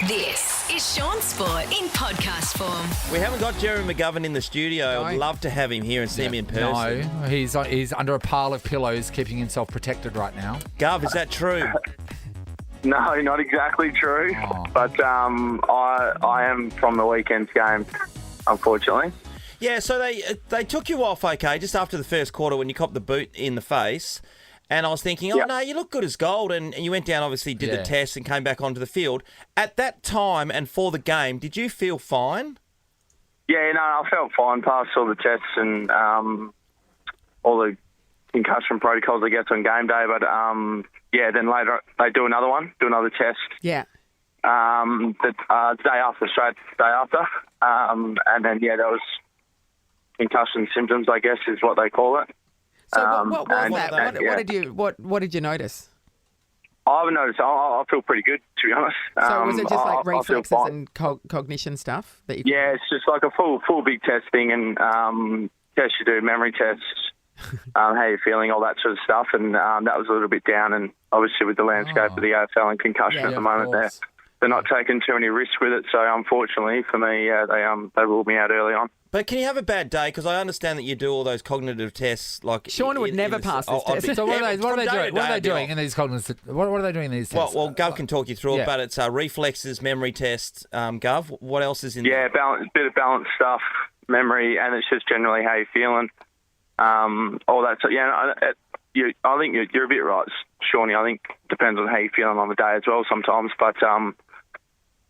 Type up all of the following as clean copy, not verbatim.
This is Shaun Sport in podcast form. We haven't got Jerry McGovern in the studio. I'd love to have him here and see him in person. No, he's under a pile of pillows keeping himself protected right now. Gov, is that true? No, not exactly true. But I am from the weekend's game, unfortunately. Yeah, so they took you off, okay, just after the first quarter when you copped the boot in the face. And I was thinking, no, you look good as gold. And you went down, obviously, did the test and came back onto the field. At that time and for the game, did you feel fine? Yeah, no, I felt fine. Passed all the tests and all the concussion protocols I guess on game day. But, then later they do another test. Yeah. The day after. And then, that was concussion symptoms, I guess, is what they call it. So what was that? What did you notice? I haven't noticed. I feel pretty good, to be honest. So was it just like reflexes and cognition stuff? That you it's just like a full big test thing and tests you do, memory tests, how you're feeling, all that sort of stuff. And that was a little bit down. And obviously with the landscape of the AFL and concussion at the moment, they're not taking too many risks with it. So unfortunately for me, they ruled me out early on. But can you have a bad day? Because I understand that you do all those cognitive tests. Like Shaun would never pass this test. So what are they doing in these cognitive? What are they doing in these tests? Well, Gov can talk you through it, but it's reflexes, memory tests. Gov, what else is in there? Yeah, bit of balance stuff, memory, and it's just generally how you're feeling. All that. So I think you're a bit right, Shawnee. I think it depends on how you're feeling on the day as well sometimes. But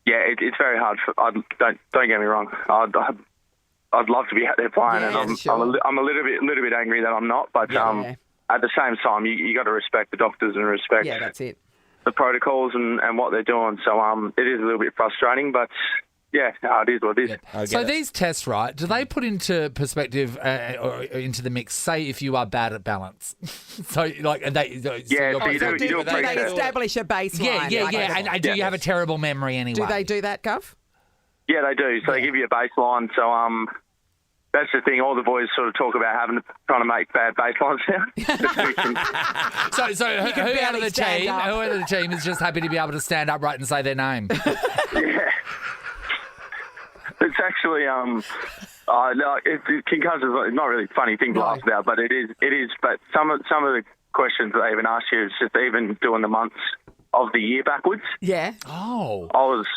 it's very hard. Don't get me wrong. I'd love to be out there playing, and I'm a little bit angry that I'm not. But at the same time, you got to respect the doctors and respect that's it. the protocols and what they're doing. So it is a little bit frustrating, but it is what it is. Yeah. So these tests, right? Do they put into perspective or into the mix? Say if you are bad at balance, so like and they so you do. Do they establish a baseline? Yeah. And do you have a terrible memory anyway? Do they do that, Gov? Yeah, they do. So they give you a baseline. So that's the thing. All the boys sort of talk about trying to make bad baselines now. so who out of the team is just happy to be able to stand upright and say their name? Yeah. It's actually concussions is not really a funny thing to laugh about, but it is. But some of the questions that they even ask you is just even doing the months of the year backwards. Yeah. Oh.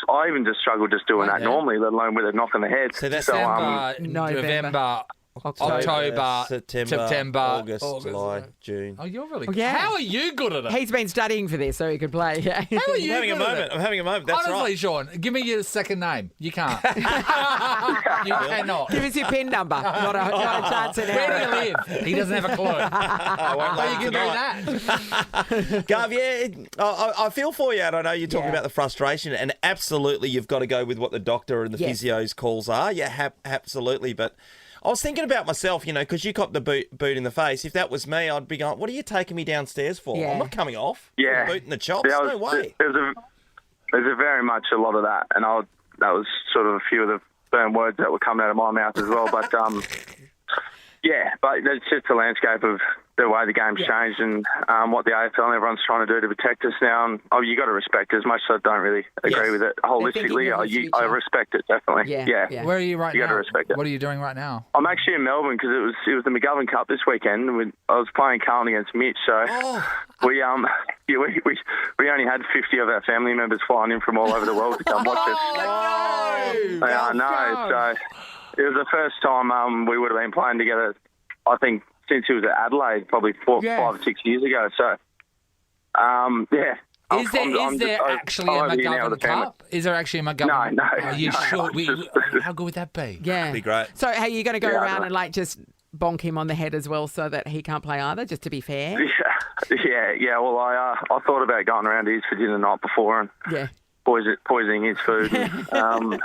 I even just struggled just doing that normally, let alone with a knock on the head. So that's November, October, September, August, July, June. Oh, you're really good. Yeah. How are you good at it? He's been studying for this so he could play. Yeah. How are you I'm having a moment. That's Honestly, right. Shaun, give me your second name. You can't. You cannot. Give us your PIN number. Not a chance in hell. Where do you live? He doesn't have a clue. I won't How you can do that? Gav, I feel for you, and I know you're talking about the frustration, and absolutely you've got to go with what the doctor and the physio's calls are. Yeah, absolutely. But I was thinking about myself, because you copped the boot in the face. If that was me, I'd be going, what are you taking me downstairs for? Yeah. I'm not coming off. Yeah. Boot in the chops, no way. There's a very much a lot of that, and that was sort of a few of the firm words that were coming out of my mouth as well. But, but it's just the landscape of the way the game's changed and what the AFL and everyone's trying to do to protect us now. And you got to respect it. As much as I don't really agree with it holistically, I respect it definitely. Yeah. Where are you right now? You got to respect it. What are you doing right now? I'm actually in Melbourne because it was the McGovern Cup this weekend. I was playing Carlton against Mitch, so we only had 50 of our family members flying in from all over the world to come watch us. I know. So it was the first time we would have been playing together, I think, since he was at Adelaide, probably 5 or 6 years ago. So, Is there actually a McGovern Cup? Is there actually a McGovern? No. Are you sure? How good would that be? Yeah. That'd be great. So, are you going to go around and just bonk him on the head as well so that he can't play either, just to be fair? Yeah. Well, I thought about going around to his for dinner the night before and poisoning his food. And,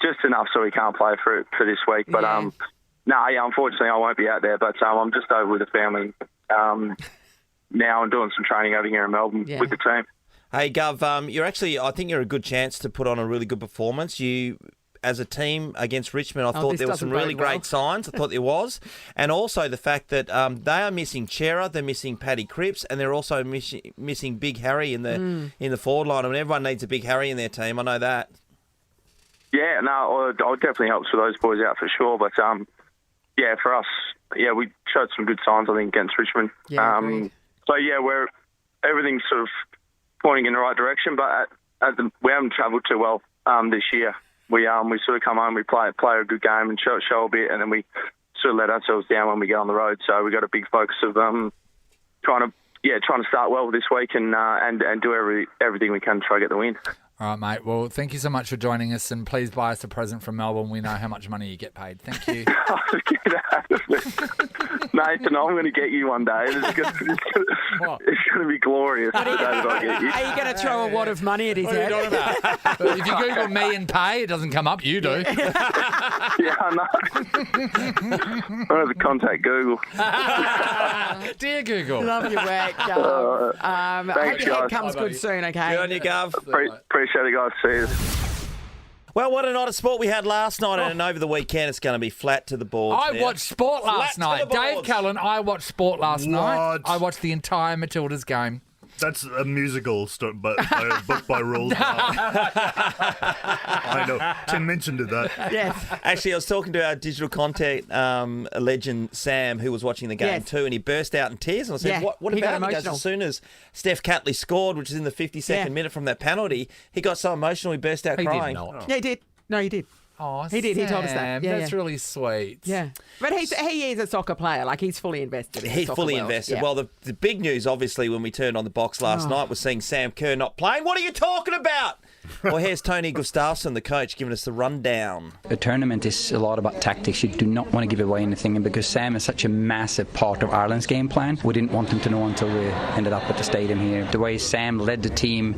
just enough so he can't play for this week. But unfortunately I won't be out there. But I'm just over with the family now and doing some training over here in Melbourne with the team. Hey, Gov, I think you're a good chance to put on a really good performance. You as a team against Richmond. I thought this there were some doesn't really bode well. great signs. I thought there was. And also the fact that they are missing Chera, they're missing Paddy Cripps, and they're also missing Big Harry in the forward line. I mean, everyone needs a Big Harry in their team. I know that. Yeah, no, it definitely helps with those boys out for sure. But, for us, we showed some good signs, I think, against Richmond. Yeah, agreed. Everything's sort of pointing in the right direction, but we haven't travelled too well this year. We sort of come home, we play a good game and show a bit, and then we sort of let ourselves down when we get on the road. So we got a big focus of trying to start well this week and do everything we can to try to get the win. All right, mate. Well, thank you so much for joining us, and please buy us a present from Melbourne. We know how much money you get paid. Thank you. Nathan, I'm going to get you one day. It's going to be glorious. The day that I get you. Are you going to throw a wad of money at his head? What are you talking about? If you Google me and pay, it doesn't come up. You do. Yeah, I know. I'm going to contact Google. Dear Google. Love your work, Gav. I hope Thanks, your head guys. comes good soon, okay? Good on you, Gov. Appreciate it, guys. See you. Well, what a night of sport we had last night, and over the weekend it's going to be flat to the boards. I watched sport last Flat to night. the Dave boards. Cullen, I watched sport last night. What? I watched the entire Matildas game. That's a musical, book by Roald Dahl. I know. Tim mentioned that. Yes. Actually, I was talking to our digital content legend, Sam, who was watching the game Yes. too, and he burst out in tears. And I said, Yeah, what he got about it? He goes, emotional. as soon as Steph Catley scored, which is in the 52nd Yeah. minute from that penalty, he got so emotional he burst out He crying. did not. Yeah, he did. No, he did. Oh, He did. He told us that. Sam, Yeah, that's yeah. really sweet. Yeah. But he is a soccer player. Like, he's fully invested in the He's soccer fully world. invested. Yeah. Well, the big news, obviously, when we turned on the box last night was seeing Sam Kerr not playing. What are you talking about? Well, here's Tony Gustafsson, the coach, giving us the rundown. A tournament is a lot about tactics. You do not want to give away anything, and because Sam is such a massive part of Ireland's game plan, we didn't want him to know until we ended up at the stadium here. The way Sam led the team,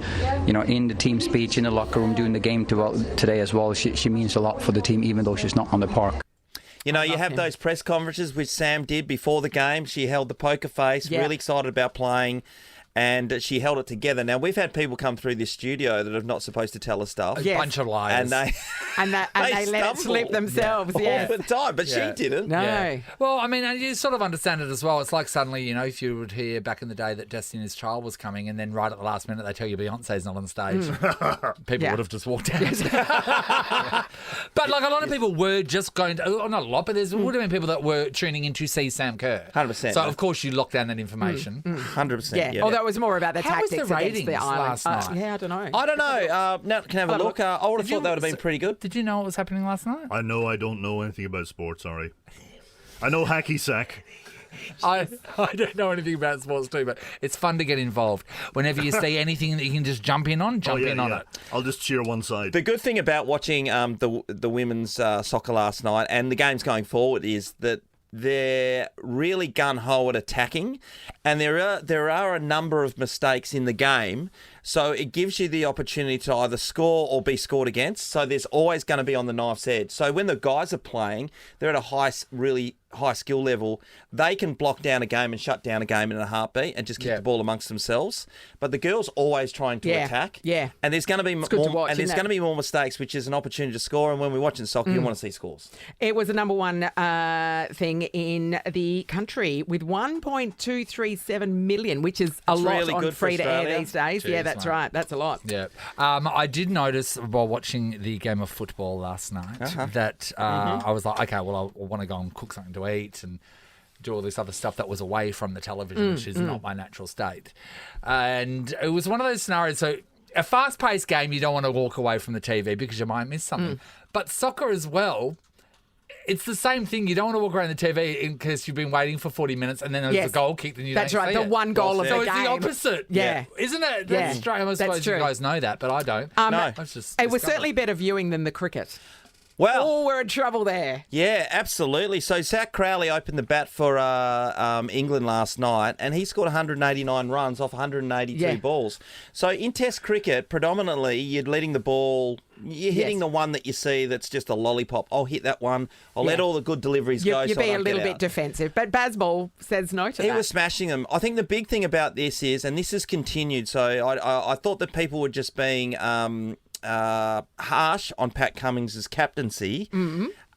in the team speech, in the locker room, doing the game today as well, she means a lot for the team, even though she's not on the park. You know, you have those press conferences, which Sam did before the game. She held the poker face, Yeah. really excited about playing, and she held it together. Now, we've had people come through this studio that are not supposed to tell us stuff. A Yes. bunch of liars. And they And they let it stumble slip themselves. all Yeah. the time, but Yeah. she didn't. No. Yeah. Well, I mean, and you sort of understand it as well. It's like suddenly, if you would hear back in the day that Destiny's Child was coming, and then right at the last minute they tell you Beyonce's not on stage, people Yeah. would have just walked out. But like a lot of people were just going to, not a lot, but there would have been people that were tuning in to see Sam Kerr. 100%, So yeah. of course you lock down that information. 100%. Yeah. Although it was more about the How was tactics the against ratings the island. last night? Yeah, I don't know. I don't know. Now can I have a look. I would have Did you- thought that would have been pretty good. Did you know what was happening last night? I don't know anything about sports, sorry. I know hacky sack. I don't know anything about sports too, but it's fun to get involved. Whenever you see anything that you can just jump in on, jump in on it. I'll just cheer one side. The good thing about watching the women's soccer last night and the games going forward is that they're really gun-ho at attacking, and there are a number of mistakes in the game, so it gives you the opportunity to either score or be scored against. So there's always going to be on the knife's edge. So when the guys are playing, they're at a really high skill level. They can block down a game and shut down a game in a heartbeat and just kick the ball amongst themselves. But the girls always trying to attack. Yeah. And there's going to be good to watch, and there's isn't going to be more mistakes, which is an opportunity to score. And when we're watching soccer, you want to see scores. It was the number one thing in the country with 1.237 million, which is a That's lot really on good for free to air Australia. these days. Jeez, Yeah, that's mate. right. That's a lot. Yeah. I did notice while watching the game of football last night that I was like, okay, well, I want to go and cook something to eat and do all this other stuff that was away from the television, which is not my natural state. And it was one of those scenarios. So a fast-paced game, you don't want to walk away from the TV because you might miss something. But soccer as well, it's the same thing. You don't want to walk around the TV because you've been waiting for 40 minutes and then there's Yes. a goal kicked and you That's don't right. see The it. one goal of So the it's game. the opposite. Yeah. Isn't it? Yeah. That's strange. I That's suppose you true. guys know that, but I don't. No. That's just It was discovered. certainly better viewing than the cricket. Well, Oh, we're in trouble there. yeah, absolutely. So Zach Crowley opened the bat for England last night, and he scored 189 runs off 182 balls. So in Test cricket, predominantly, you're letting the ball, you're hitting the one that you see that's just a lollipop. I'll hit that one. I'll let all the good deliveries go. You so I be a don't little get bit out. defensive. But Bazball says no to He that. was smashing them. I think the big thing about this is, and this has continued, so I thought that people were just being harsh on Pat Cummins' captaincy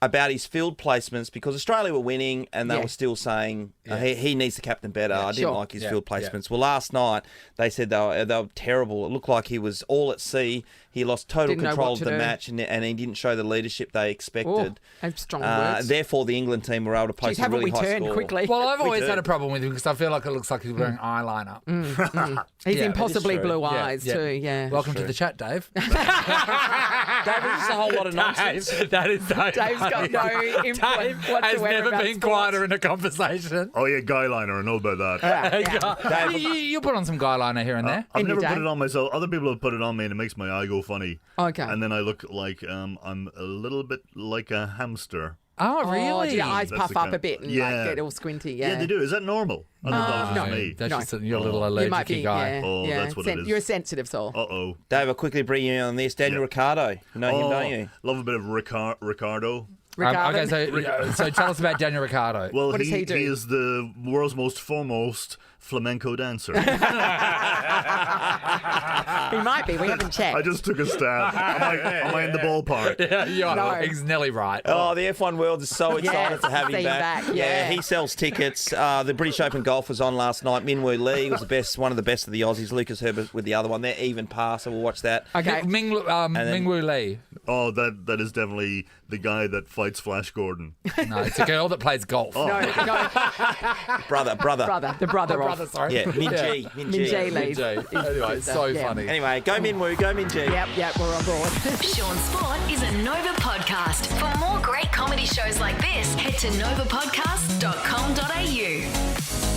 about his field placements because Australia were winning and they were still saying he needs to captain better. I didn't like his field placements. Well, last night they said they were terrible. It looked like he was all at sea. He lost total control of the match and he didn't show the leadership they expected. Strong words. Therefore, the England team were able to post a really high score. Quickly? Well, I've always had a problem with him because I feel like it looks like he's wearing eyeliner. He's Yeah, impossibly it is true. blue eyes too. Yeah. Welcome to the chat, Dave. David, this is a whole lot of nonsense. That is Dave. Dave's got no influence whatsoever. Has never about been sport. quieter in a conversation. Oh, yeah, guy liner. I know about that. You put on some guy liner here and there. I've In your never put day? it on myself. Other people have put it on me and it makes my eye go funny. Okay. And then I look like I'm a little bit like a hamster. Oh, Oh, really? do your eyes That's puff the up kind- a bit and Yeah. like get all squinty? Yeah, they do. Is that normal? I thought that was no. just me. That's No. just your little You might allergic be. guy. Yeah, Oh, yeah. that's what it is. You're a sensitive soul. Uh-oh. Dave, I'll quickly bring you in on this. Daniel Yeah. Ricciardo. You know him, don't you? Love a bit of Ricardo. Ricardo. So tell us about Daniel Ricciardo. Well, What does he do? He is the world's most foremost flamenco dancer. He might be. We haven't checked. I just took a stab. Am I in the ballpark? Yeah, you are. No. He's nearly right. Oh, the F1 world is so excited to have see him him back. back, yeah. He sells tickets. The British Open golf was on last night. Minwoo Lee was one of the best of the Aussies. Lucas Herbert with the other one. They're even par, so we'll watch that. Okay. Mingwoo Lee. Oh, that is definitely the guy that fights Flash Gordon. No, it's a girl that plays golf. No, Brother. the brother of. sorry. Yeah, Min G. Min G. Lee. Anyway, it's so Yeah. funny. Anyway, go Minwoo, go Min G. Yep, we're on board. Shaun Sport is a Nova podcast. For more great comedy shows like this, head to novapodcast.com.au.